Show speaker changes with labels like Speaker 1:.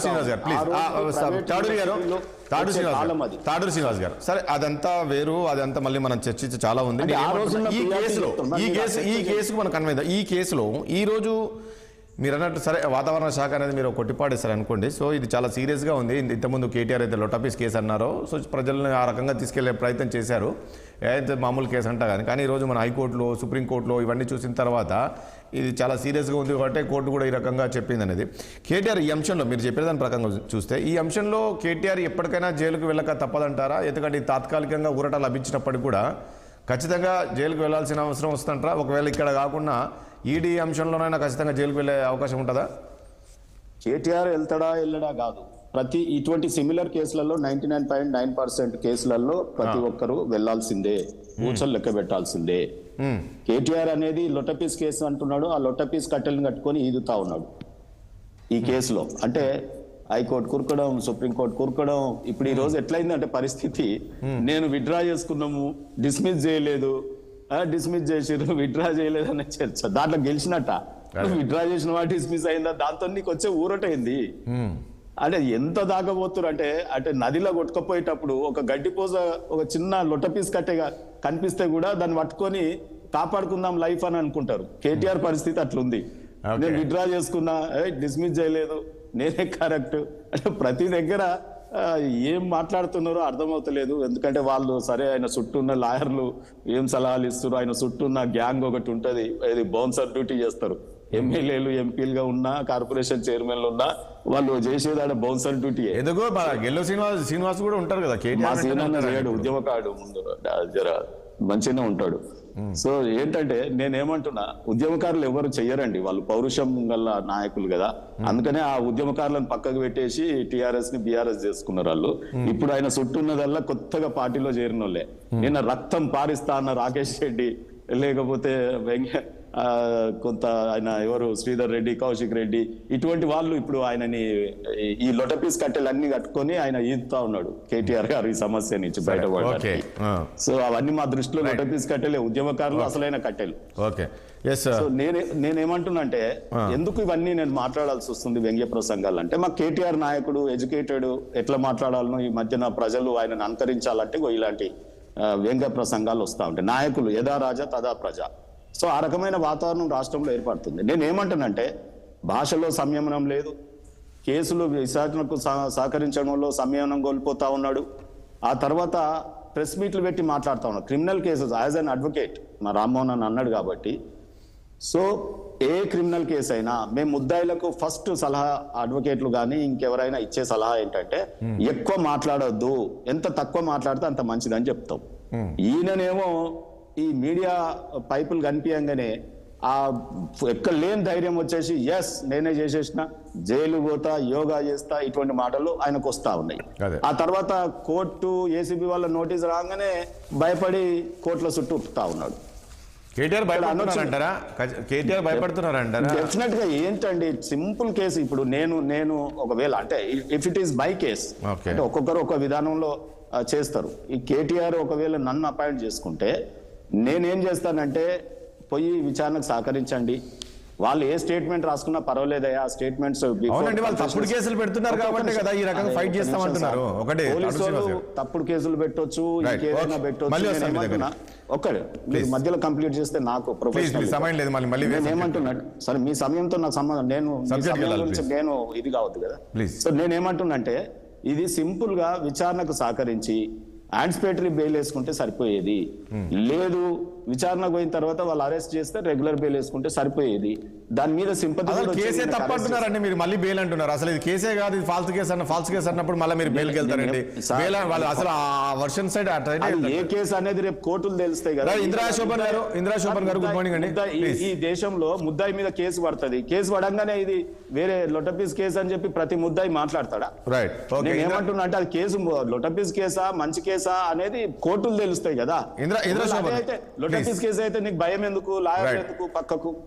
Speaker 1: శ్రీనివాస్ గారు ప్లీజ్, తాడూరి శ్రీనివాస్ గారు సరే, అదంతా వేరు, అదంతా మళ్ళీ మనం చర్చించి చాలా ఉంది. ఈ కేసుకు మనం కన్వైందా, ఈ కేసులో ఈ రోజు మీరు అన్నట్టు సరే వాతావరణ శాఖ అనేది మీరు కొట్టిపాడేస్తారు అనుకోండి. సో ఇది చాలా సీరియస్గా ఉంది. ఇంతకుముందు కేటీఆర్ అయితే లొటపీస్ కేసు అన్నారో, సో ప్రజలను ఆ రకంగా తీసుకెళ్లే ప్రయత్నం చేశారు, ఏదైతే మామూలు కేసు అంటా కానీ ఈరోజు మన హైకోర్టులో సుప్రీంకోర్టులో ఇవన్నీ చూసిన తర్వాత ఇది చాలా సీరియస్గా ఉంది కాబట్టి కోర్టు కూడా ఈ రకంగా చెప్పింది అనేది. కేటీఆర్ ఈ అంశంలో మీరు చెప్పిన దాని ప్రకారం చూస్తే ఈ అంశంలో కేటీఆర్ ఎప్పటికైనా జైలుకు వెళ్ళక తప్పదంటారా? ఎందుకంటే తాత్కాలికంగా ఊరట లభించినప్పటికీ కూడా ఖచ్చితంగా జైలుకు వెళ్లాల్సిన అవసరం వస్తుంటారా? ఒకవేళ ఇక్కడ కాకుండా ఈడీ అంశంలోనైనా ఖచ్చితంగా జైలుకు వెళ్ళే అవకాశం ఉంటుందా?
Speaker 2: కేటీఆర్ వెళ్తాడా వెళ్ళడా కాదు, ప్రతి ఇటువంటి సిమిలర్ కేసులలో 99.9% కేసులలో ప్రతి ఒక్కరూ వెళ్లాల్సిందే, ఊచలు లెక్క పెట్టాల్సిందే. కేటీఆర్ అనేది లొటపీస్ కేసు అంటున్నాడు, ఆ లొటపీస్ కట్టెలను కట్టుకొని ఈదుతా ఉన్నాడు ఈ కేసులో. అంటే హైకోర్టు కురకడం, సుప్రీంకోర్టు కురకడం. ఇప్పుడు ఈ రోజు ఎట్లయిందంటే పరిస్థితి, నేను విత్డ్రా చేసుకున్నాము, డిస్మిస్ చేయలేదు, డిస్మిస్ చేసిర్రు, విత్డ్రా చేయలేదు అనే చర్చ. దాంట్లో గెలిచినట్ట, విత్డ్రా చేసిన వాడు డిస్మిస్ అయిందా, దాంతో నీకు వచ్చే ఊరటైంది. అంటే ఎంత దాకపోతున్నారు అంటే నదిలో కొట్టుకపోయేటప్పుడు ఒక గడ్డిపోస, ఒక చిన్న లొటపీస్ కట్టెగా కనిపిస్తే కూడా దాన్ని పట్టుకొని కాపాడుకుందాం లైఫ్ అని అనుకుంటారు. కేటీఆర్ పరిస్థితి అట్లుంది. నేను విత్డ్రా చేసుకున్నా, డిస్మిస్ చేయలేదు, నేనే కరెక్ట్ అంటే ప్రతి దగ్గర ఏం మాట్లాడుతున్నారో అర్థమవుతలేదు. ఎందుకంటే వాళ్ళు సరే ఆయన చుట్టూ ఉన్న లాయర్లు ఏం సలహాలు ఇస్తారు, ఆయన చుట్టూ ఉన్న గ్యాంగ్ ఒకటి ఉంటది, అది బౌన్సర్ డ్యూటీ చేస్తారు. ఎమ్మెల్యేలు ఎంపీలుగా ఉన్నా, కార్పొరేషన్ చైర్మన్లు ఉన్నా వాళ్ళు చేసేది ఆడ బౌన్సర్ డ్యూటీ.
Speaker 1: ఎందుకో గెల్లో శ్రీనివాస్ కూడా ఉంటారు కదా,
Speaker 2: మా సీనియర్ చేయడు, ఉద్యమకాడు ముందు జర మంచిగానే ఉంటాడు. సో ఏంటంటే నేనేమంటున్నా, ఉద్యమకారులు ఎవరు చెయ్యరండి, వాళ్ళు పౌరుషం గల నాయకులు కదా. అందుకనే ఆ ఉద్యమకారులను పక్కకు పెట్టేసి టిఆర్ఎస్ ని బిఆర్ఎస్ చేసుకున్నారు వాళ్ళు. ఇప్పుడు ఆయన చుట్టూ ఉన్నదల్లా కొత్తగా పార్టీలో చేరిన వాళ్ళే. నిన్న రక్తం పారిస్తా అన్న రాకేష్ రెడ్డి, లేకపోతే కొంత ఆయన ఎవరు శ్రీధర్ రెడ్డి, కౌశిక్ రెడ్డి, ఇటువంటి వాళ్ళు ఇప్పుడు ఆయనని ఈ లొటపీస్ కట్టెలు అన్ని కట్టుకొని ఆయన ఈదుతా ఉన్నాడు కేటీఆర్ గారు ఈ సమస్య నుంచి బయటపడడానికి. సో అవన్నీ మా దృష్టిలో లొటపీస్ కట్టెలే, ఉద్యమకారులు అసలైన కట్టెలు. సో నేనేమంటున్నా అంటే, ఎందుకు ఇవన్నీ నేను మాట్లాడాల్సి వస్తుంది వ్యంగ్య ప్రసంగాలు అంటే, మా కేటీఆర్ నాయకుడు ఎడ్యుకేటెడ్, ఎట్లా మాట్లాడాలనో ఈ మధ్యన ప్రజలు ఆయనను అనుకరించాలంటే ఇలాంటి వ్యంగ్య ప్రసంగాలు వస్తూ ఉంటాయి. నాయకులు యథా రాజా తదా ప్రజ. సో ఆ రకమైన వాతావరణం రాష్ట్రంలో ఏర్పడుతుంది. నేనేమంటానంటే, భాషలో సంయమనం లేదు, కేసులు విచారణకు సహకరించడంలో సంయమనం కోల్పోతా ఉన్నాడు. ఆ తర్వాత ప్రెస్ మీట్లు పెట్టి మాట్లాడుతూ ఉన్నాడు. Criminal cases as an advocate మా రామ్మోహన్ అని అన్నాడు కాబట్టి, సో ఏ క్రిమినల్ కేసు అయినా మేము ముద్దాయిలకు ఫస్ట్ సలహా, అడ్వకేట్లు కానీ ఇంకెవరైనా ఇచ్చే సలహా ఏంటంటే, ఎక్కువ మాట్లాడొద్దు, ఎంత తక్కువ మాట్లాడితే అంత మంచిదని చెప్తాం. ఈయననేమో ఈ మీడియా పైపులు కనిపించగానే ఆ ఎక్కడ లేని ధైర్యం వచ్చేసి ఎస్ నేనే చేసేసిన, జైలు పోతా, యోగా చేస్తా, ఇటువంటి మాటలు ఆయనకు వస్తా ఉన్నాయి. ఆ తర్వాత కోర్టు ఏసీబీ వాళ్ళ నోటీస్ రాగానే భయపడి కోర్టుల చుట్టూ ఉప్పుతా ఉన్నాడు. డెఫినెట్ గా ఏంటండి, సింపుల్ కేసు. ఇప్పుడు నేను ఒకవేళ అంటే if it is my case అంటే ఒక్కొక్కరు ఒక విధానంలో చేస్తారు. ఈ కేటీఆర్ ఒకవేళ నన్ను అపాయింట్ చేసుకుంటే నేనేం చేస్తానంటే, పోయి విచారణకు సహకరించండి, వాళ్ళు ఏ స్టేట్మెంట్ రాసుకున్నా పర్వాలేదయా, ఆ స్టేట్మెంట్స్
Speaker 1: తప్పుడు కేసులు పెడుతున్నారు కాబట్టి కదా ఈ రకంగా ఫైట్ చేస్తామంటున్నారు.
Speaker 2: తప్పుడు కేసులు పెట్టొచ్చు, ఇంకేదైనా పెట్టొచ్చు. ఒక్కడే మీరు మధ్యలో కంప్లీట్ చేస్తే నాకు ప్రొఫెషనల్ ఏమంటున్నాడు, సరే మీ సమయంతో నాకు సంబంధం, నేను ఇది కావద్దు కదా. సో నేనేమంటున్నంటే, ఇది సింపుల్ గా విచారణకు సహకరించి యాంటిసిపేటరీ బెయిల్ వేసుకుంటే సరిపోయేది. లేదు విచారణకు పోయిన తర్వాత వాళ్ళు అరెస్ట్ చేస్తే రెగ్యులర్ బెయిల్ వేసుకుంటే సరిపోయేది. దాని మీద సింపతి.
Speaker 1: కేసే తప్పంటున్నారండి మీరు, మళ్ళీ బెయిల్ అంటున్నారు. అసలు ఇది కేసే కాదు, ఇది ఫాల్స్ కేసు అన్నప్పుడు మళ్ళీ మీరు బెయిల్కి వెళ్తారండి. అసలు ఆ వర్షన్ సైడ్
Speaker 2: ఏ కేసు అనేది రేపు కోర్టులు తెలుస్తాయి కదా.
Speaker 1: ఇందిరా శోభన్ గారు గుడ్ మార్నింగ్ అండి.
Speaker 2: ఈ దేశంలో ముద్దాయి మీద కేసు పడుతుంది, కేసు పడంగానే ఇది వేరే లొటపీస్ కేసు అని చెప్పి ప్రతి ముద్దాయి మాట్లాడతాడా? నేను ఏమంటున్నా అంటే, అది కేసు లొటపీస్ కేసా మంచి కేసా అనేది కోర్టులు తెలుస్తాయి కదా. లొటపీస్ కేసు అయితే నీకు భయం ఎందుకు, లాయర్ ఎందుకు పక్కకు?